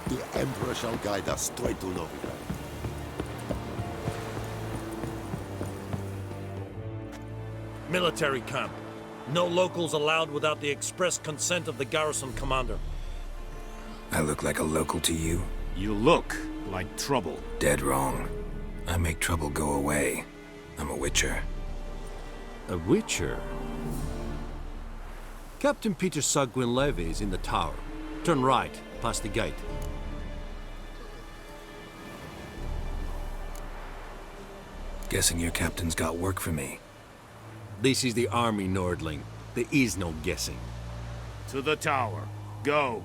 The Emperor shall guide us straight to Novia. Military camp. No locals allowed without the express consent of the garrison commander. I look like a local to you? You look like trouble. Dead wrong. I make trouble go away. I'm a witcher. A witcher? Captain Peter Sagwin-Levy is in the tower. Turn right, past the gate. Guessing your captain's got work for me. This is the army, Nordling. There is no guessing. To the tower. Go.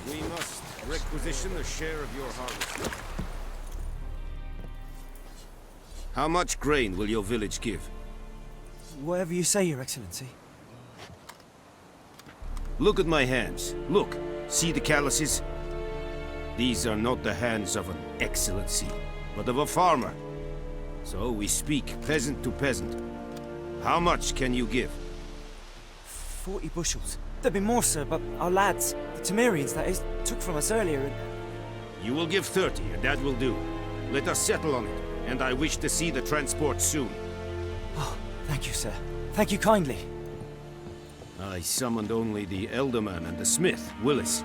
We must requisition a share of your harvest. How much grain will your village give? Whatever you say, Your Excellency. Look at my hands. Look. See the calluses? These are not the hands of an excellency, but of a farmer. So we speak peasant to peasant. How much can you give? 40 bushels. There'd be more, sir, but our lads, the Temerians, that is, took from us earlier and... You will give 30, and that will do. Let us settle on it, and I wish to see the transport soon. Oh, thank you, sir. Thank you kindly. I summoned only the Elderman and the smith, Willis.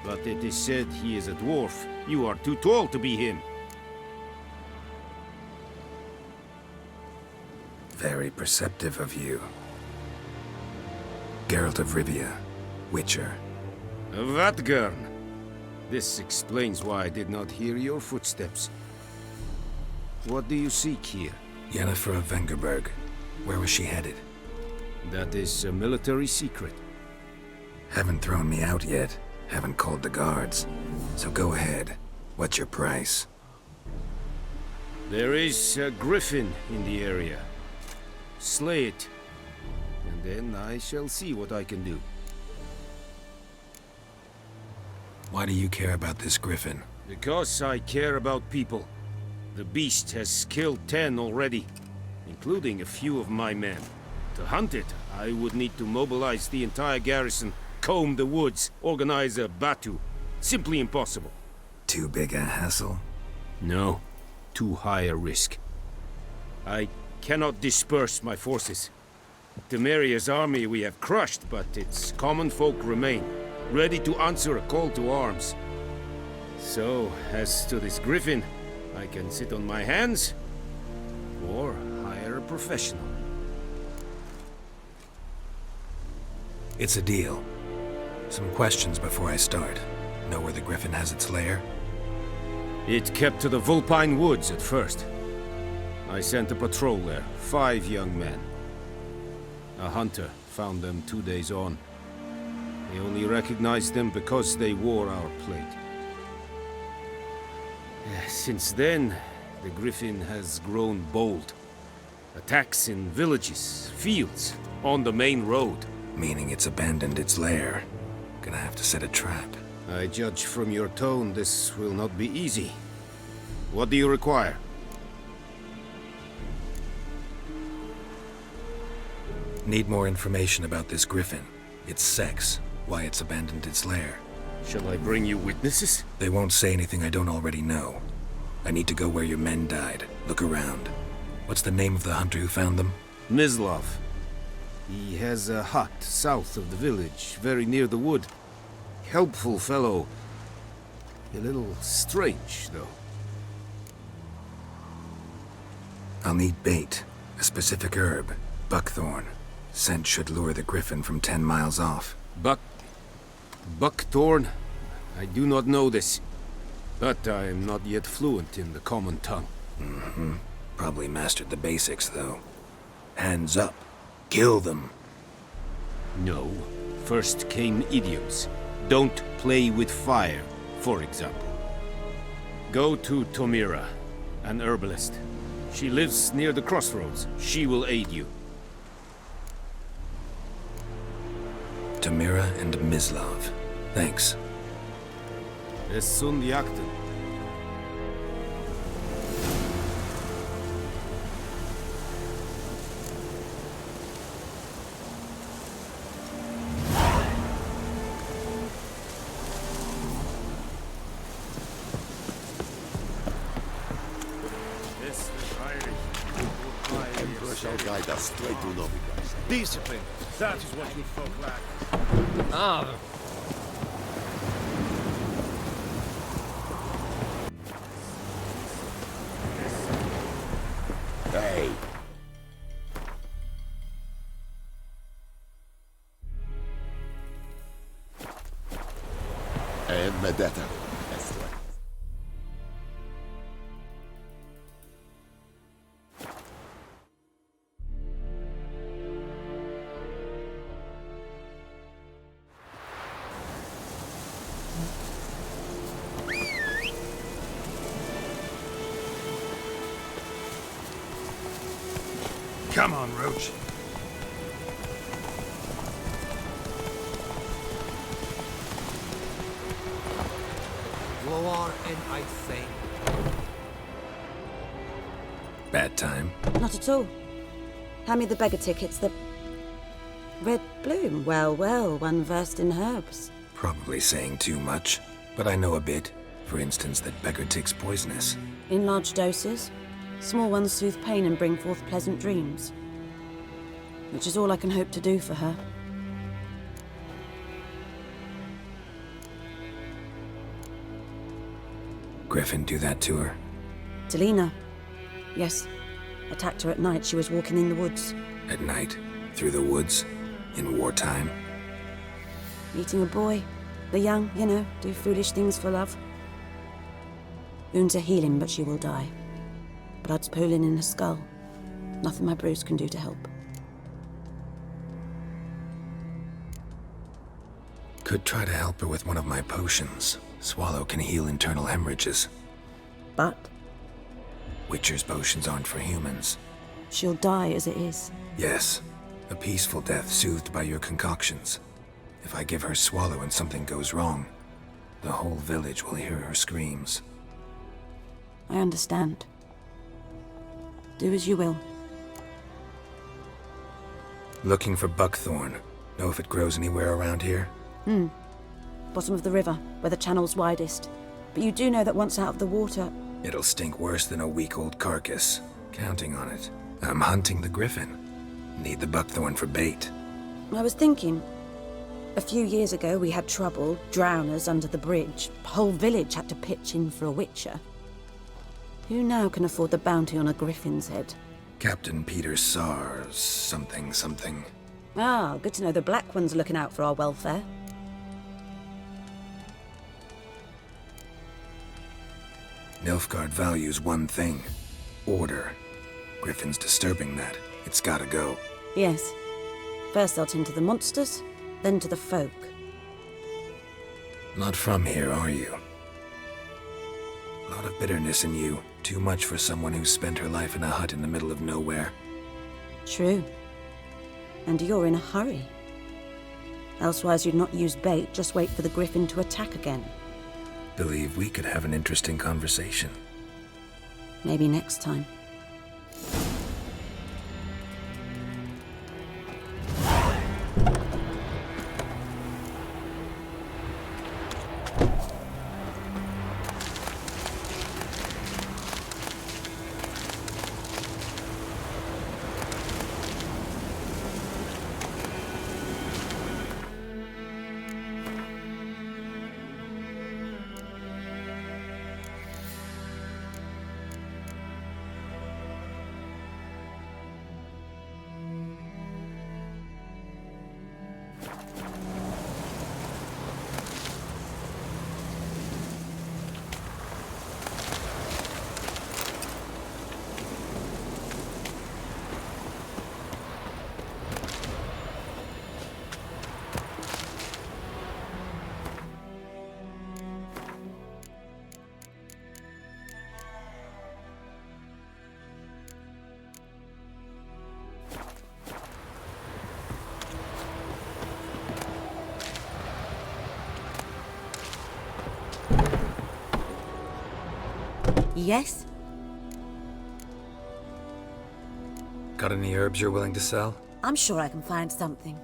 But it is said he is a dwarf. You are too tall to be him. Very perceptive of you. Geralt of Rivia, Witcher. Vatgern! This explains why I did not hear your footsteps. What do you seek here? Yennefer of Vengerberg. Where was she headed? That is a military secret. Haven't thrown me out yet. Haven't called the guards. So go ahead. What's your price? There is a griffin in the area. Slay it. And then I shall see what I can do. Why do you care about this griffin? Because I care about people. The beast has killed 10 already, including a few of my men. To hunt it, I would need to mobilize the entire garrison, comb the woods, organize a batu. Simply impossible. Too big a hassle? No. Too high a risk. I cannot disperse my forces. Temeria's army we have crushed, but its common folk remain, ready to answer a call to arms. So, as to this griffin, I can sit on my hands, or hire a professional. It's a deal. Some questions before I start. Know where the griffin has its lair? It kept to the Vulpine Woods at first. I sent a patrol there, 5 young men. A hunter found them 2 days on. They only recognized them because they wore our plate. Since then, the griffin has grown bold. Attacks in villages, fields, on the main road. Meaning it's abandoned its lair. Gonna have to set a trap. I judge from your tone this will not be easy. What do you require? Need more information about this griffin. Its sex, why it's abandoned its lair. Shall I bring you witnesses? They won't say anything I don't already know. I need to go where your men died. Look around. What's the name of the hunter who found them? Mislav. He has a hut south of the village, very near the wood. Helpful fellow. A little strange, though. I'll need bait. A specific herb. Buckthorn. Scent should lure the griffin from 10 miles off. Buckthorn? I do not know this. But I am not yet fluent in the common tongue. Mm-hmm. Probably mastered the basics, though. Hands up. Kill them. No. First came idioms. Don't play with fire, for example. Go to Tomira, an herbalist. She lives near the crossroads. She will aid you. Tamira and Mislav. Thanks. Es sunt jakten. shall guide us straight to Novigrad. Discipline. That is what you folk lack. Ah, Hey! And Medetta. That's right. Come on, Roach. You are an I think. Bad time. Not at all. Hand me the beggar tickets, the... Red bloom. Well, well, one versed in herbs. Probably saying too much, but I know a bit. For instance, that beggar tick's poisonous. In large doses. Small ones soothe pain and bring forth pleasant dreams. Which is all I can hope to do for her. Griffin do that to her? To Lena. Yes. Attacked her at night. She was walking in the woods. At night? Through the woods? In wartime? Meeting a boy. The young, you know, do foolish things for love. Wounds are healing, but she will die. Blood's pooling in her skull. Nothing my bruise can do to help. Could try to help her with one of my potions. Swallow can heal internal hemorrhages. But Witcher's potions aren't for humans. she'll die as it is. Yes, a peaceful death soothed by your concoctions. If I give her Swallow and something goes wrong, the whole village will hear her screams. I understand. Do as you will. Looking for buckthorn. Know if it grows anywhere around here? Bottom of the river, where the channel's widest. But you do know that once out of the water... It'll stink worse than a week-old carcass. Counting on it. I'm hunting the griffin. Need the buckthorn for bait. I was thinking... A few years ago we had trouble, drowners under the bridge. Whole village had to pitch in for a witcher. Who now can afford the bounty on a griffin's head? Captain Peter Sars, something. Ah, good to know the Black One's looking out for our welfare. Nilfgaard values one thing. Order. Griffin's disturbing that. It's gotta go. Yes. First they'll tend to the monsters, then to the folk. Not from here, are you? A lot of bitterness in you. Too much for someone who spent her life in a hut in the middle of nowhere. True. And you're in a hurry. Elsewise you'd not use bait, just wait for the griffin to attack again. Believe we could have an interesting conversation. Maybe next time. Yes? Got any herbs you're willing to sell? I'm sure I can find something.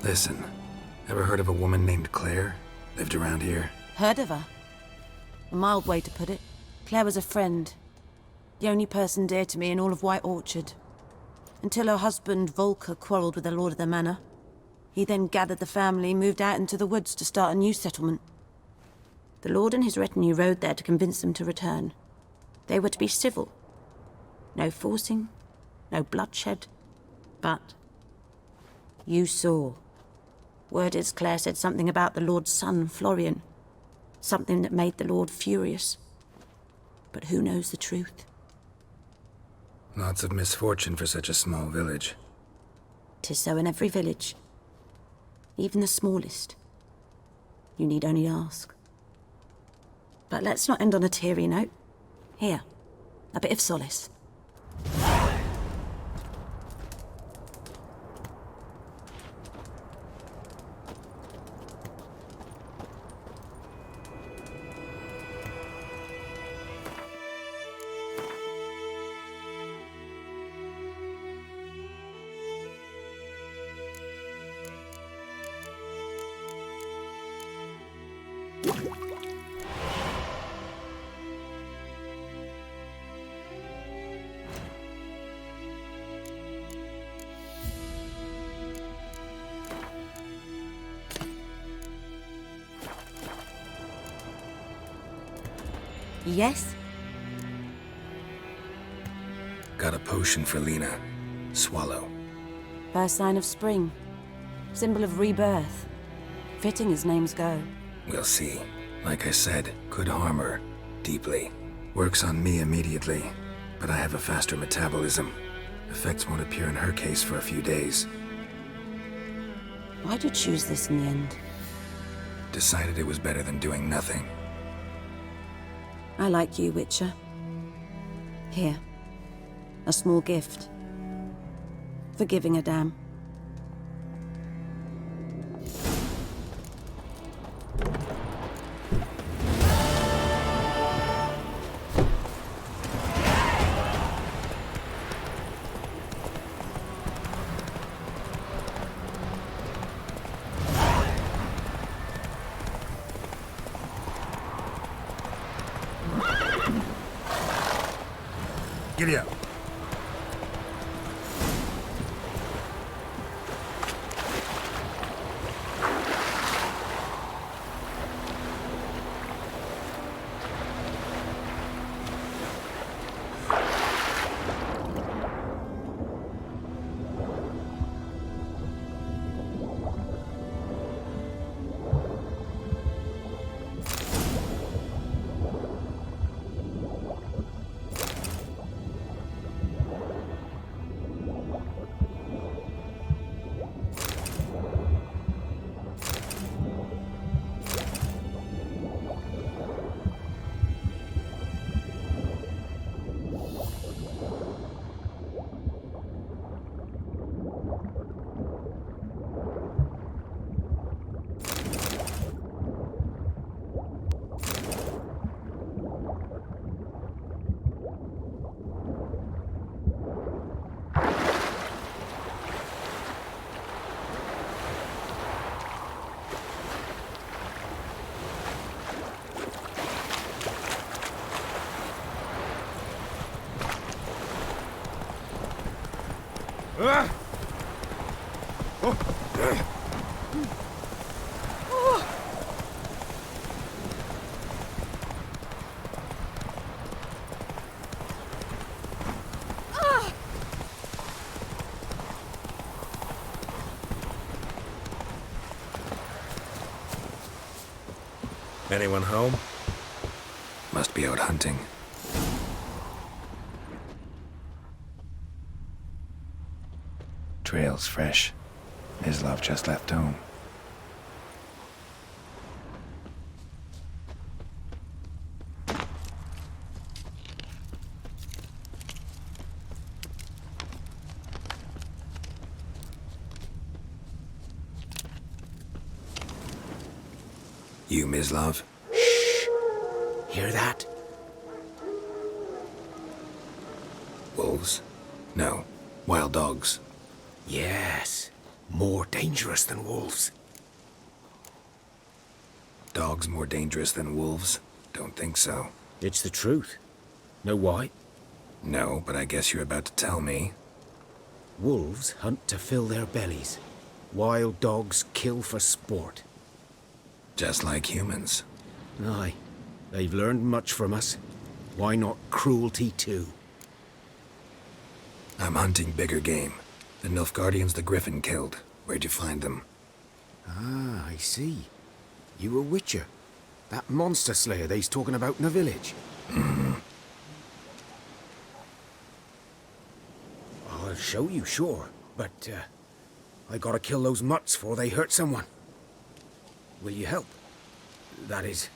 Listen, ever heard of a woman named Claire? Lived around here? Heard of her? A mild way to put it. Claire was a friend. The only person dear to me in all of White Orchard. Until her husband, Volker, quarreled with the lord of the manor. He then gathered the family, moved out into the woods to start a new settlement. The lord and his retinue rode there to convince them to return. They were to be civil. No forcing, no bloodshed. But you saw. Word is Claire said something about the lord's son, Florian. Something that made the lord furious. But who knows the truth? Lots of misfortune for such a small village. 'Tis so in every village. Even the smallest. You need only ask. But let's not end on a teary note. Here, a bit of solace. Yes? Got a potion for Lena. Swallow. First sign of spring. Symbol of rebirth. Fitting as names go. We'll see. Like I said, could harm her. Deeply. Works on me immediately, but I have a faster metabolism. Effects won't appear in her case for a few days. Why'd you choose this in the end? Decided it was better than doing nothing. I like you, Witcher. Here. A small gift. For giving a damn. Giddy up. Anyone home? Must be out hunting. Trail's fresh. Mislav just left home. You, Mislav? Shh! Hear that? Wolves? No. Wild dogs. Yes. More dangerous than wolves. Dogs more dangerous than wolves? Don't think so. It's the truth. Know why? No, but I guess you're about to tell me. Wolves hunt to fill their bellies. Wild dogs kill for sport. Just like humans. Aye. They've learned much from us. Why not cruelty too? I'm hunting bigger game. The Nilfgaardians the Griffin killed. Where'd you find them? Ah, I see. You a witcher. That monster slayer they's talking about in the village. I'll show you, sure. But, I gotta kill those mutts before they hurt someone. Will you help? That is,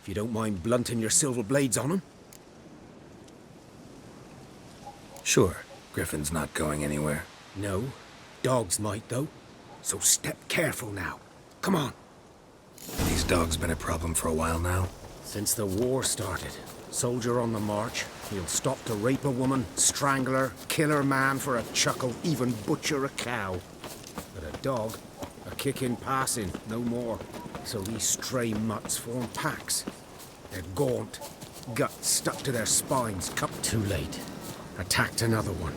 if you don't mind blunting your silver blades on them. Sure. Griffin's not going anywhere. No. Dogs might, though. So step careful now. Come on. These dogs been a problem for a while now. Since the war started, soldier on the march, he'll stop to rape a woman, strangle her, kill her man for a chuckle, even butcher a cow. But a dog, a kick in passing, no more. So these stray mutts form packs. They're gaunt, guts stuck to their spines, cupped too late. Attacked another one.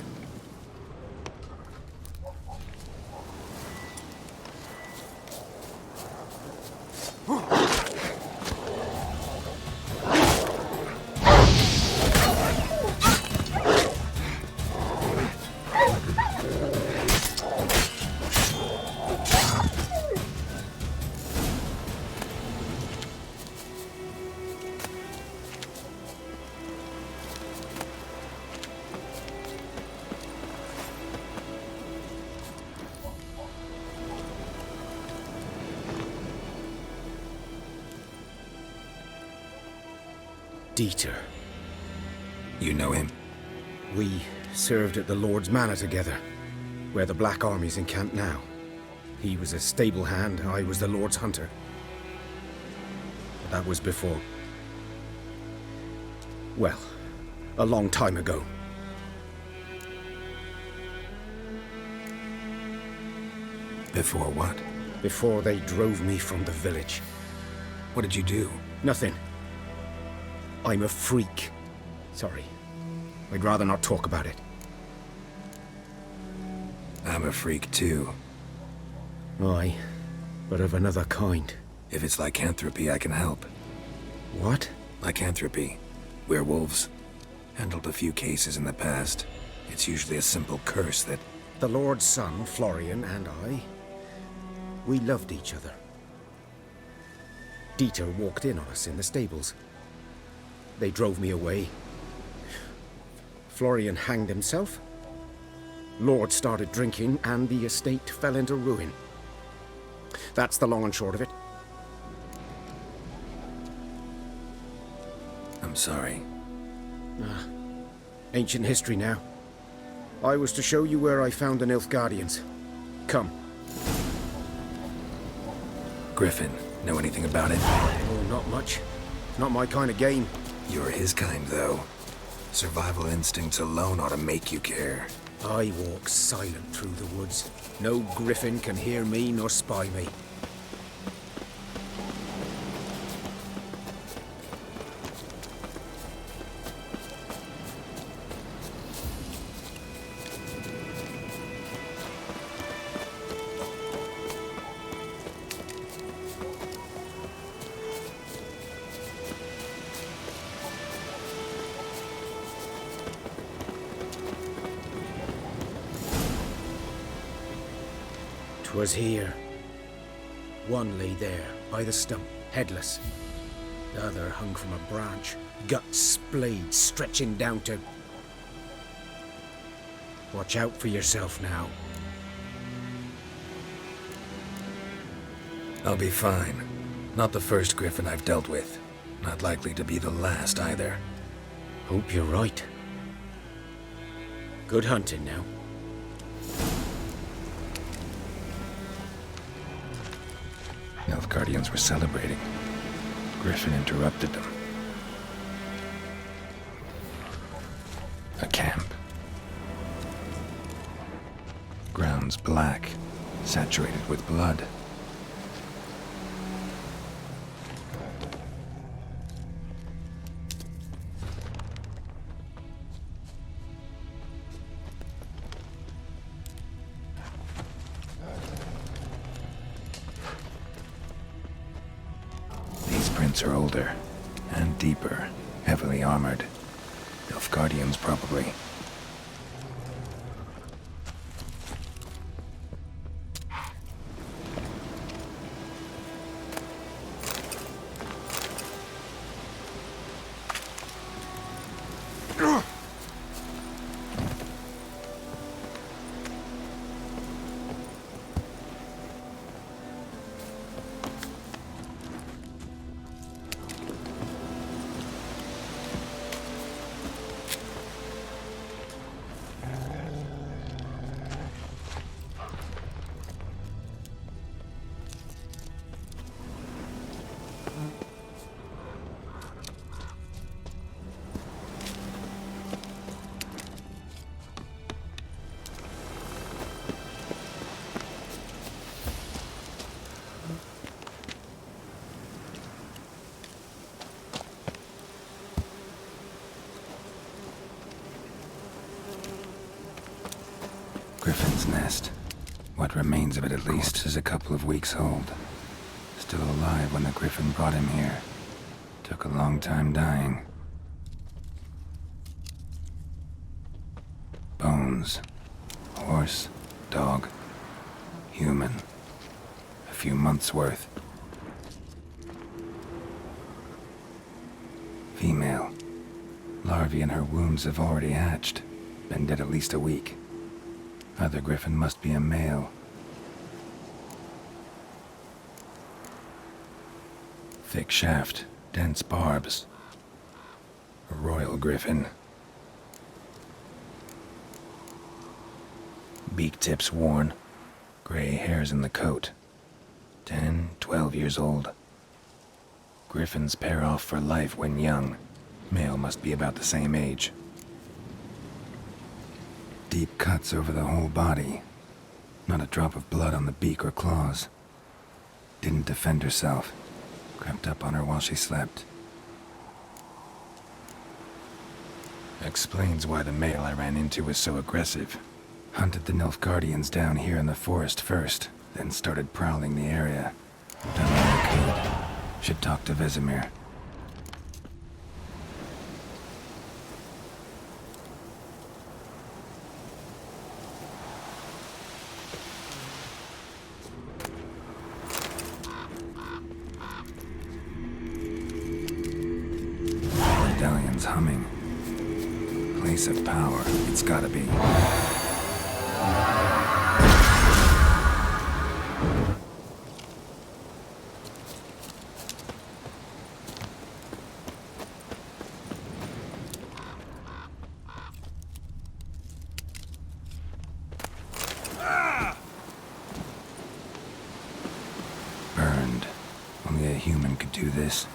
Dieter. You know him? We served at the Lord's Manor together, where the Black Army's encamped now. He was a stable hand, I was the Lord's hunter. But that was before. Well, a long time ago. Before what? Before they drove me from the village. What did you do? Nothing. I'm a freak. Sorry. I'd rather not talk about it. I'm a freak too. Aye, but of another kind. If it's lycanthropy, I can help. What? Lycanthropy. Werewolves. Handled a few cases in the past. It's usually a simple curse that... The Lord's son, Florian, and I, we loved each other. Dieter walked in on us in the stables. They drove me away. Florian hanged himself. Lord started drinking, and the estate fell into ruin. That's the long and short of it. I'm sorry. Ancient history now. I was to show you where I found the Nilfgaardians. Come. Griffin, know anything about it? Oh, not much. Not my kind of game. You're his kind, though. Survival instincts alone ought to make you care. I walk silent through the woods. No griffin can hear me nor spy me. Was here. One lay there, by the stump, headless. The other hung from a branch, guts splayed, stretching down to... Watch out for yourself now. I'll be fine. Not the first griffin I've dealt with. Not likely to be the last, either. Hope you're right. Good hunting now. Nilfgaardians were celebrating. Griffin interrupted them. A camp. Grounds black. saturated with blood. These prints are older and deeper, heavily armored. Nilfgaardians, probably. Griffin's nest. What remains of it, at least, is a couple of weeks old. Still alive when the Griffin brought him here. Took a long time dying. Bones. Horse, dog, human. A few months' worth. Female. Larvae in her wombs have already hatched. Been dead at least a week. Other Griffin must be a male. Thick shaft, dense barbs. A royal Griffin. Beak tips worn. Gray hairs in the coat. 10, 12 years old. Griffins pair off for life when young. Male must be about the same age. Deep cuts over the whole body. Not a drop of blood on the beak or claws. Didn't defend herself. Crept up on her while she slept. Explains why the male I ran into was so aggressive. Hunted the Nilfgaardians down here in the forest first, then started prowling the area. Done what I could. Should talk to Vesemir. Medallion's humming. Place of power, it's gotta be. Burned. Only a human could do this.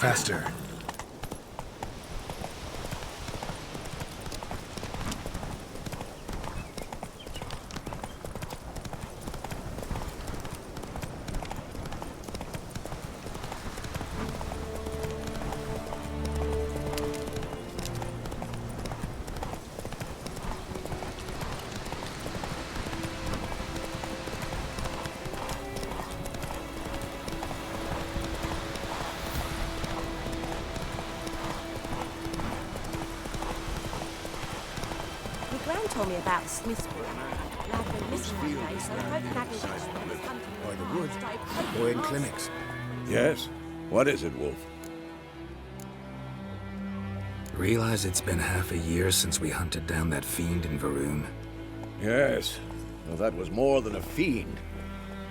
Faster. Told me about Smithsburg. I've been missing one day, so I hope the navigation is hunting. By the wood, or in clinics. Yes? What is it, Wolf? Realize it's been half a year since we hunted down that fiend in Varun? Yes. Well, that was more than a fiend.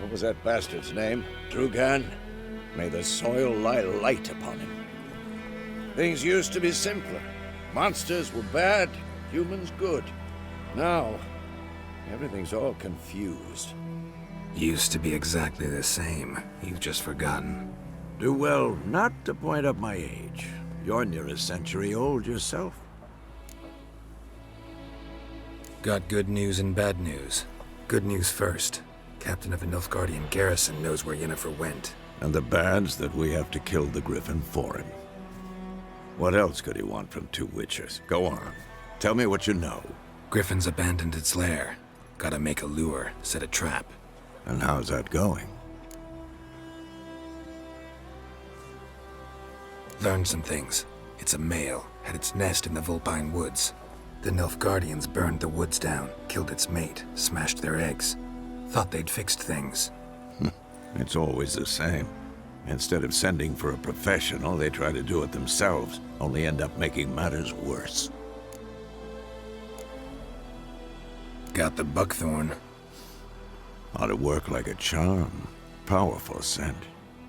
What was that bastard's name? Drugan? May the soil lie light upon him. Things used to be simpler. Monsters were bad, humans good. Now, everything's all confused. Used to be exactly the same. You've just forgotten. Do well not to point up my age. You're near a century old yourself. Got good news and bad news. Good news first. Captain of the Nilfgaardian garrison knows where Yennefer went. And the bad's that we have to kill the Griffin for him. What else could he want from two witchers? Go on. Tell me what you know. Griffin's abandoned its lair. Gotta make a lure, set a trap. And how's that going? Learned some things. It's a male, had its nest in the Vulpine Woods. The Nilfgaardians burned the woods down, killed its mate, smashed their eggs. Thought they'd fixed things. It's always the same. Instead of sending for a professional, they try to do it themselves, only end up making matters worse. Got the buckthorn. Ought to work like a charm. Powerful scent.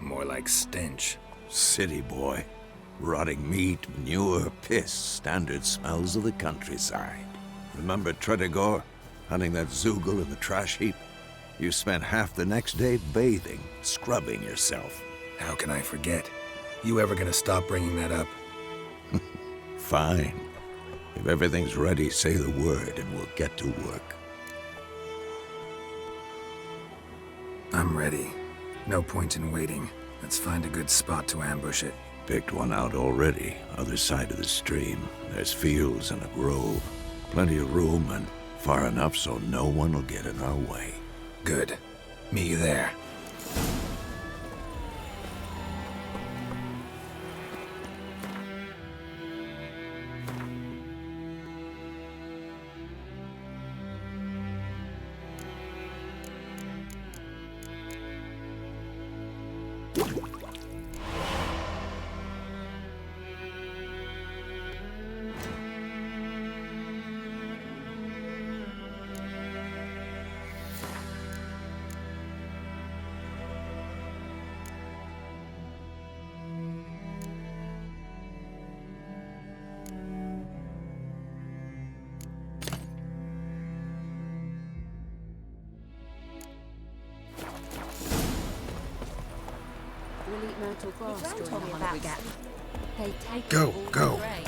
More like stench. City boy. Rotting meat, manure, piss, standard smells of the countryside. Remember Tredegor? Hunting that Zoogle in the trash heap? You spent half the next day bathing, scrubbing yourself. How can I forget? You ever gonna stop bringing that up? Fine. If everything's ready, say the word and we'll get to work. I'm ready. No point in waiting. Let's find a good spot to ambush it. Picked one out already, other side of the stream. There's fields and a grove. Plenty of room and far enough so no one will get in our way. Good. Meet you there. We'll eat myrtle grass during the holiday gap. They take Go, all the go. grain.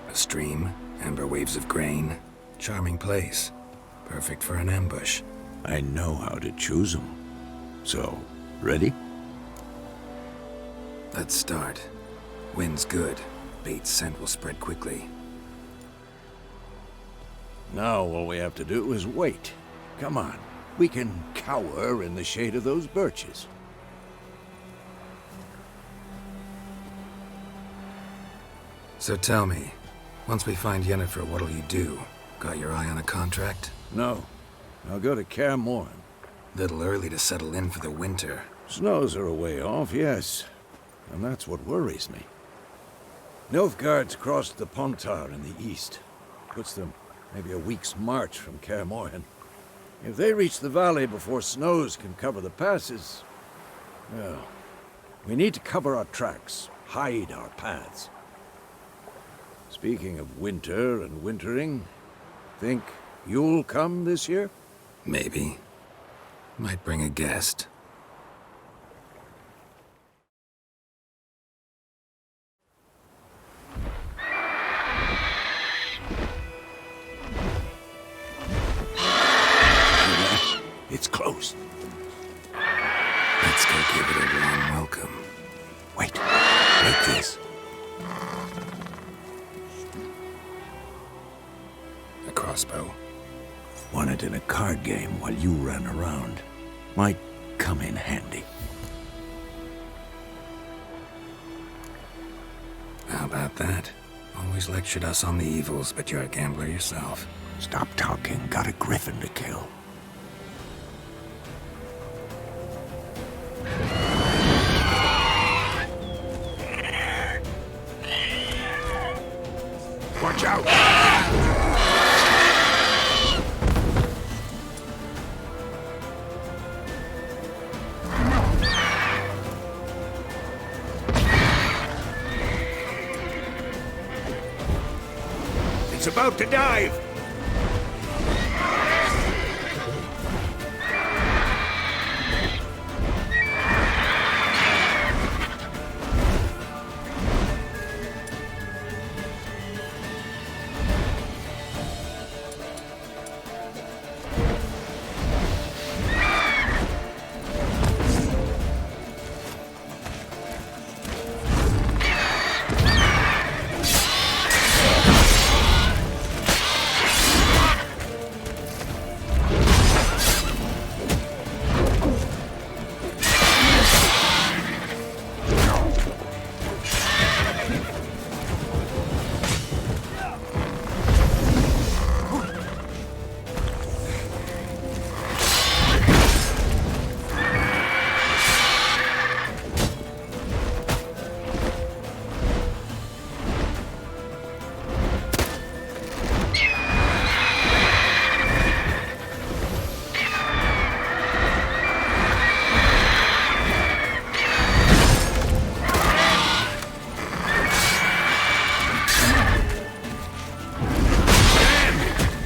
A stream, amber waves of grain. Charming place. Perfect for an ambush. I know how to choose them. So, ready? Let's start. Wind's good. Bait's scent will spread quickly. Now all we have to do is wait. Come on. We can cower in the shade of those birches. So tell me, once we find Yennefer, what'll you do? Got your eye on a contract? No. I'll go to Kaer Morhen. Little early to settle in for the winter. Snows are a way off, yes. And that's what worries me. Nilfgaard's crossed the Pontar in the east. Puts them maybe a week's march from Kaer Morhen. If they reach the valley before snows can cover the passes... well, we need to cover our tracks, hide our paths. Speaking of winter and wintering, think you'll come this year? Maybe. Might bring a guest. It's close. Let's go give it a warm welcome. Wait, like this. A crossbow. Won it in a card game while you ran around. Might come in handy. How about that? Always lectured us on the evils, but you're a gambler yourself. Stop talking. Got a griffin to kill. Watch out! It's about to dive!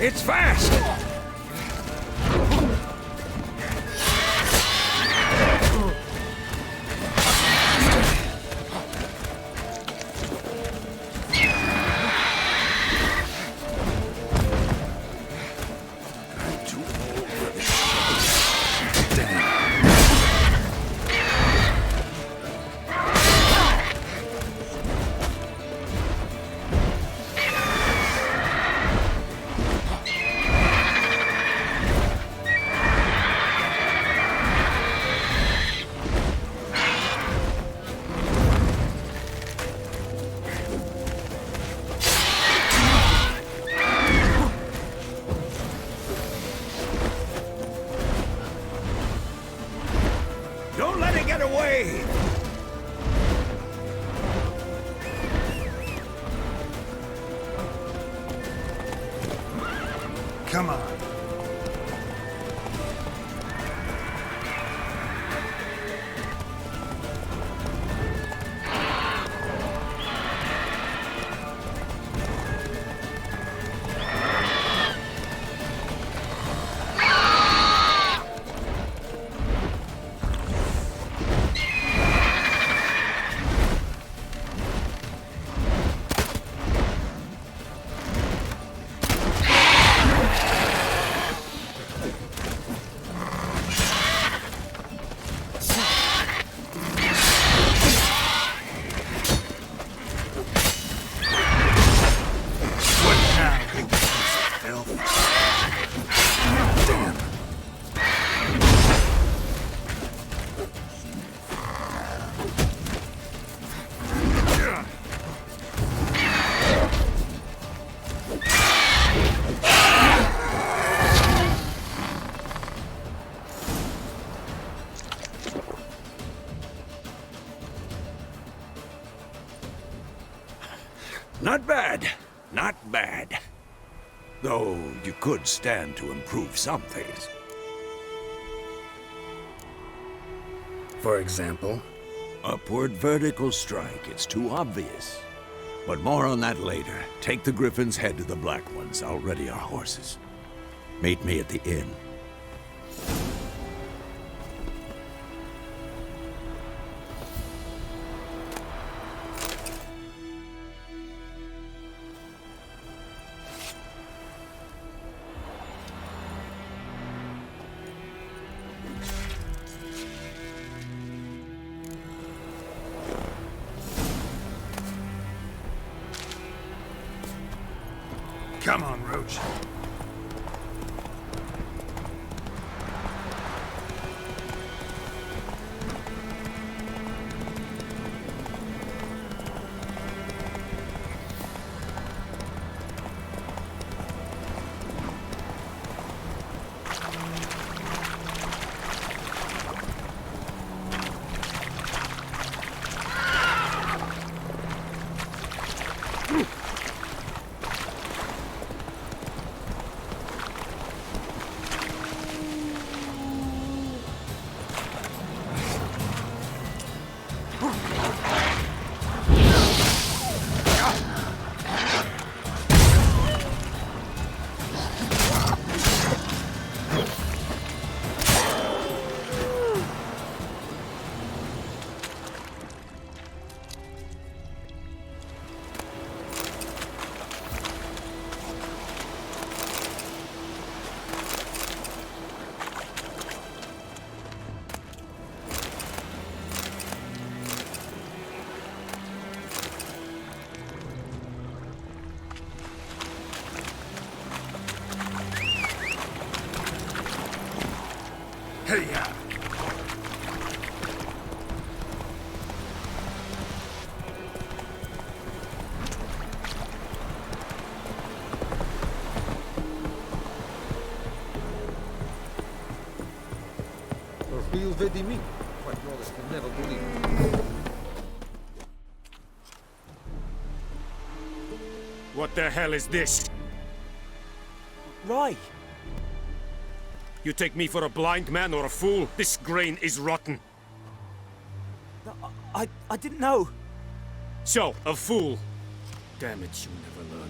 It's fast! Don't let it get away! Come on. Not bad. Not bad. Though you could stand to improve some things. For example? Upward vertical strike. It's too obvious. But more on that later. Take the Griffin's head to the Black Ones. I'll ready our horses. Meet me at the inn. Come on, Roach. Hey-ya! Never believe. What the hell is this? Rye! You take me for a blind man or a fool? This grain is rotten. I didn't know. So, a fool. Damn it, you never learn.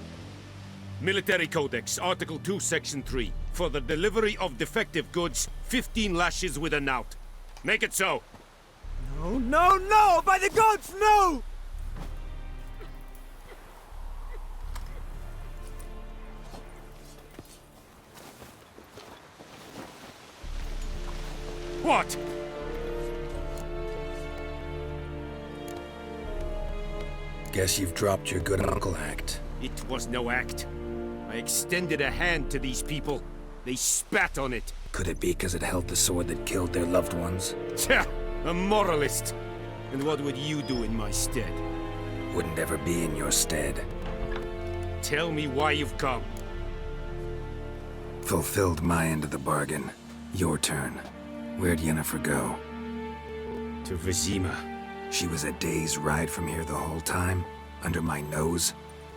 Military Codex, Article 2, Section 3. For the delivery of defective goods, 15 lashes with a knout. Make it so. No, no, no! By the gods, no! What? Guess you've dropped your good uncle act. It was no act. I extended a hand to these people. They spat on it. Could it be because it held the sword that killed their loved ones? Tja, a moralist. And what would you do in my stead? Wouldn't ever be in your stead. Tell me why you've come. Fulfilled my end of the bargain. Your turn. Where'd Yennefer go? To Vizima. She was a day's ride from here the whole time? Under my nose?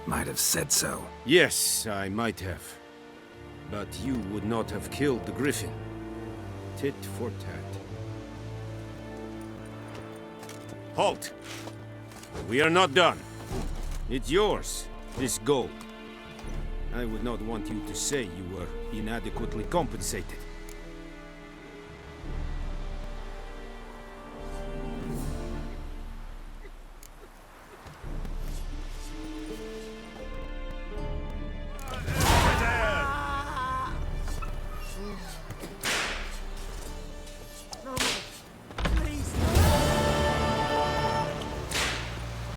Might have said so. Yes, I might have. But you would not have killed the griffin. Tit for tat. Halt! We are not done. It's yours, this gold. I would not want you to say you were inadequately compensated.